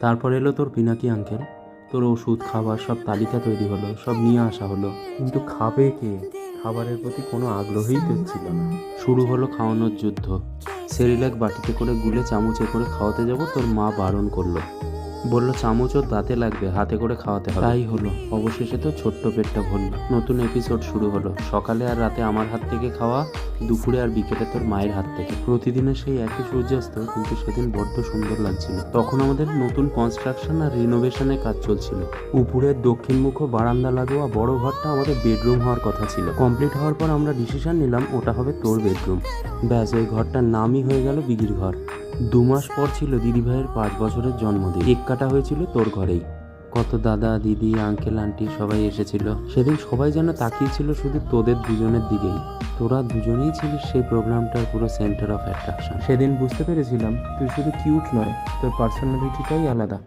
তারপর এলো তোর পিনাকি আঙ্কেল। তোর ওষুধ খাবার সব তালিকা তৈরি হলো, সব নিয়ে আসা হলো, কিন্তু খাবে কে? খাবারের প্রতি কোনো আগ্রহই তো ছিল না। শুরু হলো খাওয়ানোর যুদ্ধ। সেরিল্যাক বাটিতে করে গুলে চামচে করে খাওয়াতে যাব, তোর মা বারণ করলো, বলল চামচ ওর দাঁতে লাগবে, হাতে করে খাওয়াতে হবে। তাই হলো, অবশেষে তো ছোট্ট পেটটা ভরল। নতুন এপিসোড শুরু হলো। সকালে আর রাতে আমার হাত থেকে খাওয়া, দুপুরে আর বিকেলে তোর মায়ের হাত থেকে। প্রতিদিনের সেই একই সূর্যাস্ত, কিন্তু সেদিন বড্ড সুন্দর লাগছিল। তখন আমাদের নতুন কনস্ট্রাকশন আর রিনোভেশনের কাজ চলছিল। উপরের দক্ষিণমুখ বারান্দা লাগোয়া বড় ঘরটা আমাদের বেডরুম হওয়ার কথা ছিল। কমপ্লিট হওয়ার পর আমরা ডিসিশন নিলাম ওটা হবে তোর বেডরুম। ব্যাস, ওই ঘরটার নামই হয়ে গেল বিগির ঘর। 2 মাস পর ছিল দিদিভাইয়ের 5 বছরের জন্মদিন। কেক কাটা হয়েছিল তোর ঘরেই। কত দাদা দিদি আঙ্কেল আন্টি সবাই এসেছিল। সেদিন সবাই যেন তাকিয়েছিল শুধু তোদের দুজনের দিকেই। তোরা দুজনেই ছিলিস সেই প্রোগ্রামটার পুরো সেন্টার অফ অ্যাট্রাকশন। সেদিন বুঝতে পেরেছিলাম তুই শুধু কিউট নয়, তোর পার্সোনালিটিটাই আলাদা।